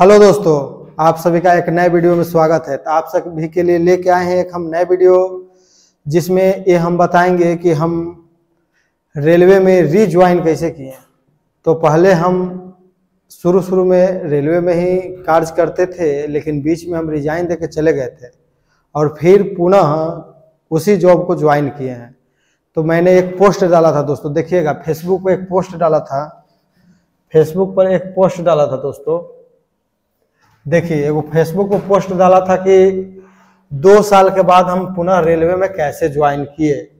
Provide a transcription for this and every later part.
Hello दोस्तों, आप सभी का एक नए वीडियो में स्वागत है। तो आप सभी के लिए लेके आए हैं एक हम नए वीडियो, जिसमें ये हम बताएंगे कि हम रेलवे में रीज्वाइन कैसे किए। तो पहले हम शुरू में रेलवे में ही कार्य करते थे, लेकिन बीच में हम रिजाइन देके चले गए थे और फिर पुनः उसी जॉब को ज्वाइन किए हैं। तो मैंने एक पोस्ट डाला था दोस्तों, देखिएगा फेसबुक पर एक पोस्ट डाला था। फेसबुक पर एक पोस्ट डाला था दोस्तों, देखिए एगो फेसबुक पर पोस्ट डाला था कि 2 साल के बाद हम पुनः रेलवे में कैसे ज्वाइन किए,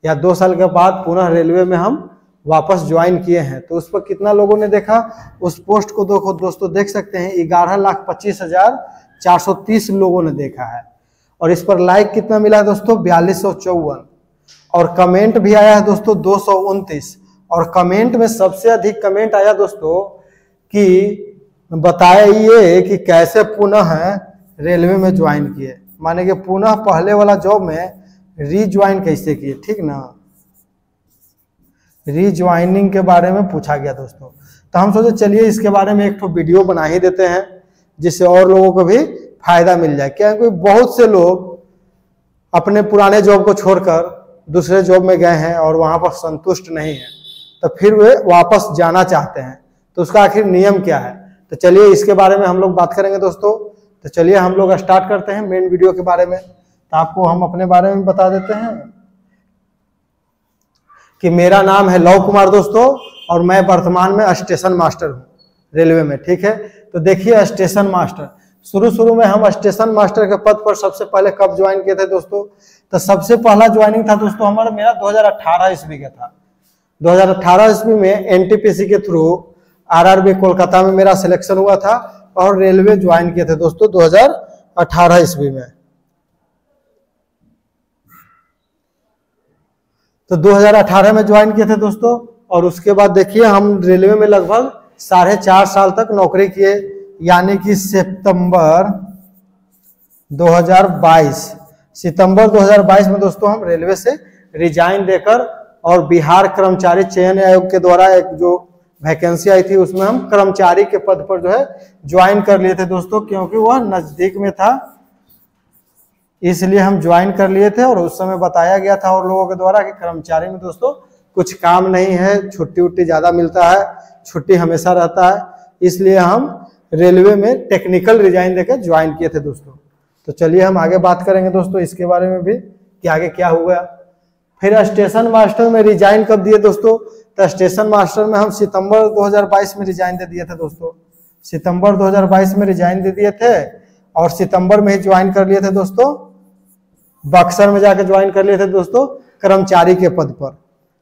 या 2 साल के बाद पुनः रेलवे में हम वापस ज्वाइन किए हैं। तो उस पर कितना लोगों ने देखा, उस पोस्ट को दोस्तों देख सकते हैं 11,25,430 लोगों ने देखा है। और इस पर लाइक कितना मिला है दोस्तों, 4254। और कमेंट भी आया है दोस्तों 229। और कमेंट में सबसे अधिक कमेंट आया दोस्तों कि बताइए कि कैसे पुनः रेलवे में ज्वाइन किए, माने कि पुनः पहले वाला जॉब में रीज्वाइन कैसे किए, ठीक ना। रीज्वाइनिंग के बारे में पूछा गया दोस्तों। तो हम सोचे चलिए इसके बारे में एक तो वीडियो बना ही देते हैं, जिससे और लोगों को भी फायदा मिल जाए। क्योंकि बहुत से लोग अपने पुराने जॉब को छोड़कर दूसरे जॉब में गए हैं और वहां पर संतुष्ट नहीं है, तो फिर वे वापस जाना चाहते हैं। तो उसका आखिर नियम क्या है, तो चलिए इसके बारे में हम लोग बात करेंगे दोस्तों। तो चलिए हम लोग स्टार्ट करते हैं मेन वीडियो के बारे में। तो आपको हम अपने बारे में बता देते हैं कि मेरा नाम है लव कुमार दोस्तों, और मैं वर्तमान में स्टेशन मास्टर हूँ रेलवे में, ठीक है। तो देखिए स्टेशन मास्टर, शुरू में हम स्टेशन मास्टर के पद पर सबसे पहले कब ज्वाइन किए थे दोस्तों। तो सबसे पहला ज्वाइनिंग था दोस्तों मेरा 2018 ईस्वी का था। 2018 ईस्वी में एनटीपीसी के थ्रू आरआरबी कोलकाता में मेरा सिलेक्शन हुआ था और रेलवे ज्वाइन किए थे दोस्तों 2018 ईस्वी में। तो 2018 में ज्वाइन किए थे दोस्तों। और उसके बाद देखिए हम रेलवे में लगभग 4.5 साल तक नौकरी किए, यानी कि सितंबर 2022 में दोस्तों हम रेलवे से रिजाइन देकर और बिहार कर्मचारी चयन आयोग के द्वारा एक जो वैकेंसी आई थी उसमें हम कर्मचारी के पद पर जो है ज्वाइन कर लिए थे दोस्तों, क्योंकि वह नजदीक में था इसलिए हम ज्वाइन कर लिए थे। और उस समय बताया गया था और लोगों के द्वारा कि कर्मचारी में दोस्तों कुछ काम नहीं है, छुट्टी उट्टी ज्यादा मिलता है, छुट्टी हमेशा रहता है, इसलिए हम रेलवे में टेक्निकल रिजाइन देकर ज्वाइन किए थे दोस्तों। तो चलिए हम आगे बात करेंगे दोस्तों इसके बारे में भी कि आगे क्या हुआ। फिर स्टेशन मास्टर में रिजाइन कब दिए दोस्तों, तो स्टेशन मास्टर में हम सितंबर 2022 में रिजाइन दे दिए थे दोस्तों। सितंबर 2022 में रिजाइन दे दिए थे और सितंबर में ही ज्वाइन कर लिए थे दोस्तों, बक्सर में जाकर ज्वाइन कर लिए थे दोस्तों कर्मचारी के पद पर।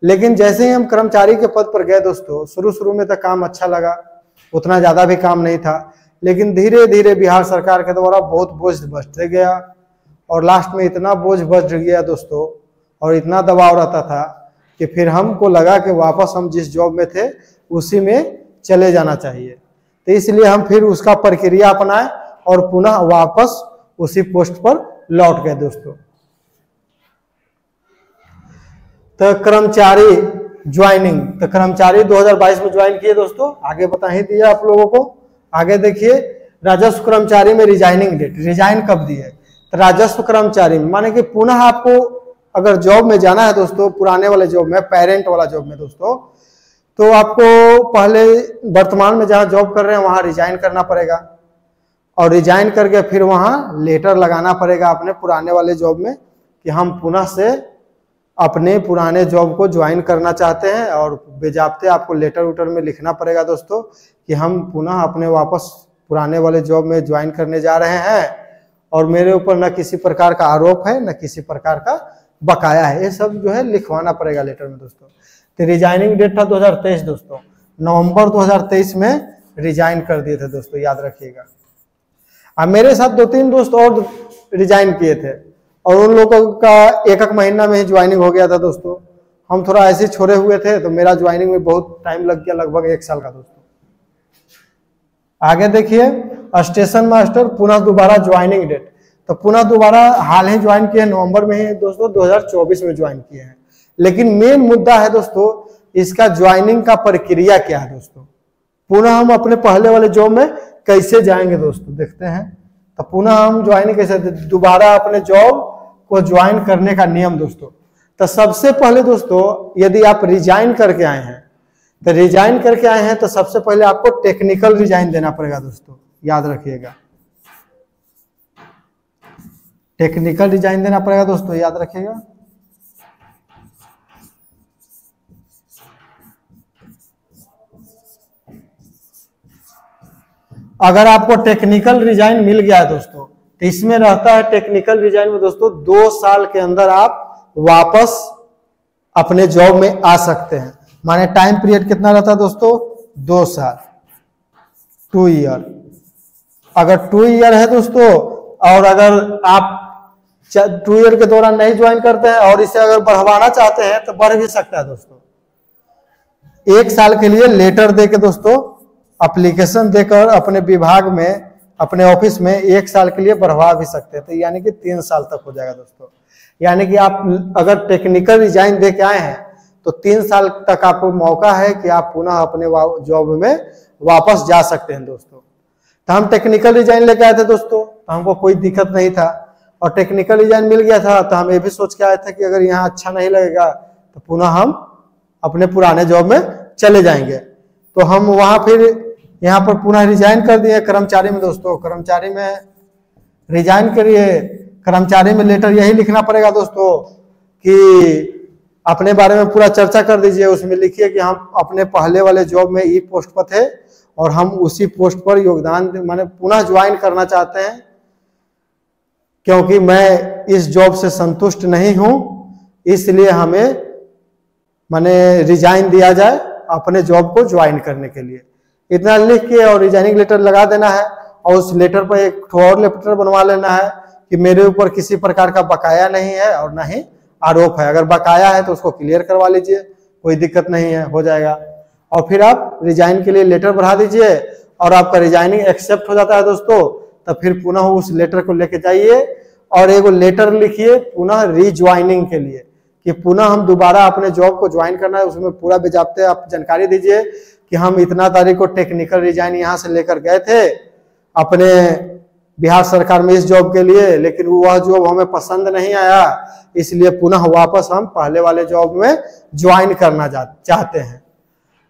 लेकिन जैसे ही हम कर्मचारी के पद पर गए दोस्तों, शुरू में तो काम अच्छा लगा, उतना ज्यादा भी काम नहीं था, लेकिन धीरे धीरे बिहार सरकार के द्वारा बहुत बोझ बढ़ते गया और लास्ट में इतना बोझ बढ़ गया दोस्तों और इतना दबाव रहता था कि फिर हमको लगा कि वापस हम जिस जॉब में थे उसी में चले जाना चाहिए। तो इसलिए हम फिर उसका प्रक्रिया अपनाए और पुनः वापस उसी पोस्ट पर लौट गए दोस्तों। तो कर्मचारी ज्वाइनिंग, तो कर्मचारी 2022 में ज्वाइन किए दोस्तों, आगे बता ही दिया आप लोगों को। आगे देखिए राजस्व कर्मचारी में रिजाइनिंग डेट, रिजाइन कब दी है। तो राजस्व कर्मचारी में माने कि पुनः आपको अगर जॉब में जाना है दोस्तों, पुराने वाले जॉब में, पेरेंट वाला जॉब में दोस्तों, तो आपको पहले वर्तमान में जहां जॉब कर रहे हैं वहां रिजाइन करना पड़ेगा और रिजाइन करके फिर वहां लेटर लगाना पड़ेगा अपने पुराने वाले जॉब में कि हम पुनः से अपने पुराने जॉब को ज्वाइन करना चाहते हैं। और बेजाब्ते आपको लेटर उटर में लिखना पड़ेगा दोस्तों कि हम पुनः अपने वापस पुराने वाले जॉब में ज्वाइन करने जा रहे हैं और मेरे ऊपर न किसी प्रकार का आरोप है न किसी प्रकार का बकाया है, ये सब जो है लिखवाना पड़ेगा लेटर में दोस्तों। तो रिजाइनिंग डेट था 2023 दोस्तों, नवंबर 2023 में रिजाइन कर दिए थे दोस्तों, याद रखिएगा। अब मेरे साथ 2-3 दोस्त और रिजाइन किए थे और उन लोगों का 1 महीना में ही ज्वाइनिंग हो गया था दोस्तों। हम थोड़ा ऐसे छोड़े हुए थे तो मेरा ज्वाइनिंग में बहुत टाइम लग गया, लगभग 1 साल का दोस्तों। आगे देखिए स्टेशन मास्टर पुनः दोबारा ज्वाइनिंग डेट, तो पुनः दोबारा हाल ही ज्वाइन किए, नवंबर में ही दोस्तों 2024 में ज्वाइन किए हैं। लेकिन मेन मुद्दा है दोस्तों इसका ज्वाइनिंग का प्रक्रिया क्या है दोस्तों। पुनः हम अपने पहले वाले जॉब में कैसे जाएंगे दोस्तों, देखते हैं। तो पुनः हम ज्वाइन कैसे, दोबारा अपने जॉब को ज्वाइन करने का नियम दोस्तों। तो सबसे पहले दोस्तों यदि आप रिजाइन करके आए हैं, तो रिजाइन करके आए हैं तो सबसे पहले आपको टेक्निकल रिजाइन देना पड़ेगा दोस्तों, याद रखिएगा। टेक्निकल रिजाइन देना पड़ेगा दोस्तों, याद रखिएगा। अगर आपको टेक्निकल रिजाइन मिल गया है दोस्तों, तो इसमें रहता है टेक्निकल रिजाइन में दोस्तों 2 साल के अंदर आप वापस अपने जॉब में आ सकते हैं। माने टाइम पीरियड कितना रहता है दोस्तों, 2 साल, 2 ईयर। अगर 2 ईयर है दोस्तों, और अगर आप 2 ईयर के दौरान नहीं ज्वाइन करते हैं और इसे अगर बढ़वाना चाहते हैं तो बढ़ भी सकता है दोस्तों। 1 साल के लिए लेटर देके दोस्तों, एप्लीकेशन देकर अपने विभाग में, अपने ऑफिस में 1 साल के लिए बढ़वा भी सकते हैं। तो यानी कि 3 साल तक हो जाएगा दोस्तों। यानी कि आप अगर टेक्निकल रिजाइन दे के आए हैं तो 3 साल तक आपको मौका है कि आप पुनः अपने जॉब में वापस जा सकते हैं दोस्तों। तो हम टेक्निकल रिजाइन लेके आए थे दोस्तों, तो हमको कोई दिक्कत नहीं था और टेक्निकल रिजाइन मिल गया था। तो हम ये भी सोच के आए थे कि अगर यहाँ अच्छा नहीं लगेगा तो पुनः हम अपने पुराने जॉब में चले जाएंगे। तो हम वहां फिर यहाँ पर पुनः रिजाइन कर दिए कर्मचारी में दोस्तों। कर्मचारी में रिजाइन करिए, कर्मचारी में लेटर यही लिखना पड़ेगा दोस्तों कि अपने बारे में पूरा चर्चा कर दीजिए। उसमें लिखिए कि हम अपने पहले वाले जॉब में ई पोस्ट पर थे और हम उसी पोस्ट पर योगदान माने पुनः ज्वाइन करना चाहते हैं, क्योंकि मैं इस जॉब से संतुष्ट नहीं हूं, इसलिए हमें माने रिजाइन दिया जाए अपने जॉब को ज्वाइन करने के लिए। इतना लिख के और रिजाइनिंग लेटर लगा देना है और उस लेटर पर एक और लेटर बनवा लेना है कि मेरे ऊपर किसी प्रकार का बकाया नहीं है और ना ही आरोप है। अगर बकाया है तो उसको क्लियर करवा लीजिए, कोई दिक्कत नहीं है, हो जाएगा। और फिर आप रिजाइन के लिए लेटर बढ़ा दीजिए और आपका रिजाइनिंग एक्सेप्ट हो जाता है दोस्तों। तब फिर पुनः उस लेटर को लेके जाइए और एक लेटर लिखिए पुनः रीज्वाइनिंग के लिए कि पुनः हम दोबारा अपने जॉब को ज्वाइन करना है। उसमें पूरा बेजाब्ते आप जानकारी दीजिए कि हम इतना तारीख को टेक्निकल रिजाइन यहाँ से लेकर गए थे अपने बिहार सरकार में इस जॉब के लिए, लेकिन वह जॉब हमें पसंद नहीं आया, इसलिए पुनः वापस हम पहले वाले जॉब में ज्वाइन करना चाहते हैं।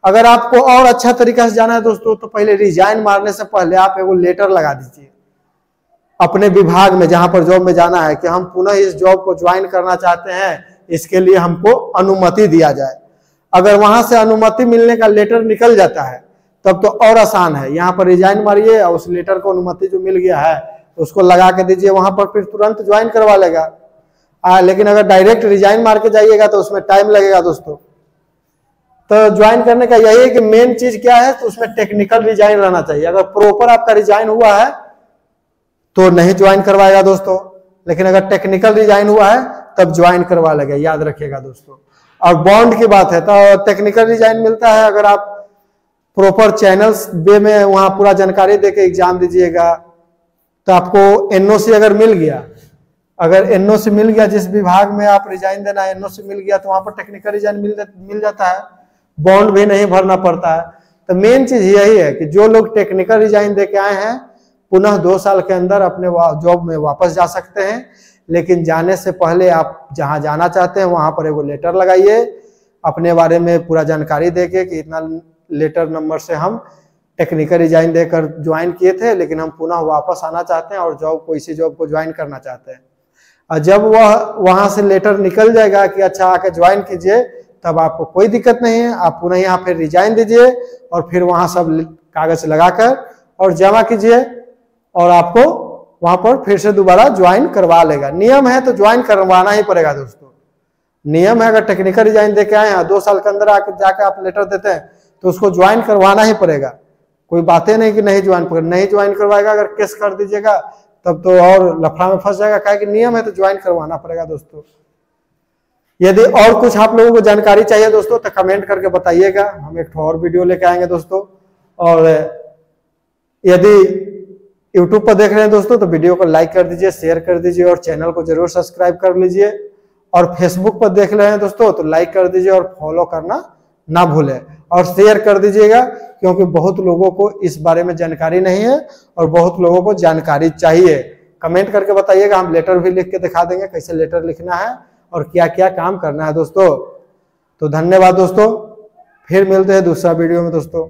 अगर आपको और अच्छा तरीका से जाना है दोस्तों, तो पहले रिजाइन मारने से पहले आप एगो लेटर लगा दीजिए अपने विभाग में जहां पर जॉब में जाना है कि हम पुनः इस जॉब को ज्वाइन करना चाहते हैं, इसके लिए हमको अनुमति दिया जाए। अगर वहां से अनुमति मिलने का लेटर निकल जाता है तब तो और आसान है। यहाँ पर रिजाइन मारिए और उस लेटर को अनुमति जो मिल गया है तो उसको लगा के दीजिए, वहां पर फिर तुरंत ज्वाइन करवा लेगा। लेकिन अगर डायरेक्ट रिजाइन मार के जाइएगा तो उसमें टाइम लगेगा दोस्तों। तो ज्वाइन करने का यही है कि मेन चीज क्या है, तो उसमें टेक्निकल रिजाइन रहना चाहिए। अगर प्रॉपर आपका रिजाइन हुआ है तो नहीं ज्वाइन करवाएगा दोस्तों, लेकिन अगर टेक्निकल रिजाइन हुआ है तब ज्वाइन करवा लेगा, याद रखिएगा दोस्तों। और बॉन्ड की बात है तो टेक्निकल रिजाइन मिलता है अगर आप प्रॉपर चैनल्स वे में वहां पूरा जानकारी देके एग्जाम दीजिएगा तो आपको एनओसी अगर मिल गया, अगर एनओसी मिल गया, जिस विभाग में आप रिजाइन देना है एनओसी मिल गया तो वहां पर टेक्निकल रिजाइन मिल जाता है, बॉन्ड भी नहीं भरना पड़ता है। तो मेन चीज यही है कि जो लोग टेक्निकल रिजाइन दे के आए हैं पुनः 2 साल के अंदर अपने जॉब में वापस जा सकते हैं। लेकिन जाने से पहले आप जहां जाना चाहते हैं वहां पर एगो लेटर लगाइए अपने बारे में पूरा जानकारी देके कि इतना लेटर नंबर से हम टेक्निकल रिजाइन देकर ज्वाइन किए थे, लेकिन हम पुनः वापस आना चाहते हैं और जॉब को इसी जॉब को ज्वाइन करना चाहते हैं। और जब वह वहां से लेटर निकल जाएगा कि अच्छा आके ज्वाइन कीजिए, तब आपको कोई दिक्कत नहीं है, आप पुनः यहाँ फिर रिजाइन दीजिए और फिर वहां सब कागज लगाकर और जमा कीजिए और आपको वहां पर फिर से दोबारा ज्वाइन करवा लेगा। नियम है तो ज्वाइन करवाना ही पड़ेगा दोस्तों, नियम है। अगर टेक्निकल रिजाइन देके आए हैं 2 साल के अंदर आकर जाकर आप लेटर देते हैं तो उसको ज्वाइन करवाना ही पड़ेगा। कोई बातें नहीं कि नहीं ज्वाइन करवाएगा, अगर केस कर दीजिएगा तब तो और लफड़ा में फंस जाएगा, क्या कि नियम है तो ज्वाइन करवाना पड़ेगा दोस्तों। यदि और कुछ आप लोगों को जानकारी चाहिए दोस्तों तो कमेंट करके बताइएगा, हम एक और वीडियो लेके आएंगे दोस्तों। और यदि YouTube पर देख रहे हैं दोस्तों तो वीडियो को लाइक कर दीजिए, शेयर कर दीजिए और चैनल को जरूर सब्सक्राइब कर लीजिए। और फेसबुक पर देख रहे हैं दोस्तों तो लाइक कर दीजिए और फॉलो करना ना भूलें। और शेयर कर दीजिएगा, क्योंकि बहुत लोगों को इस बारे में जानकारी नहीं है और बहुत लोगों को जानकारी चाहिए। कमेंट करके बताइएगा, हम लेटर भी लिख के दिखा देंगे कैसे लेटर लिखना है और क्या क्या काम करना है दोस्तों। तो धन्यवाद दोस्तों, फिर मिलते हैं दूसरा वीडियो में दोस्तों।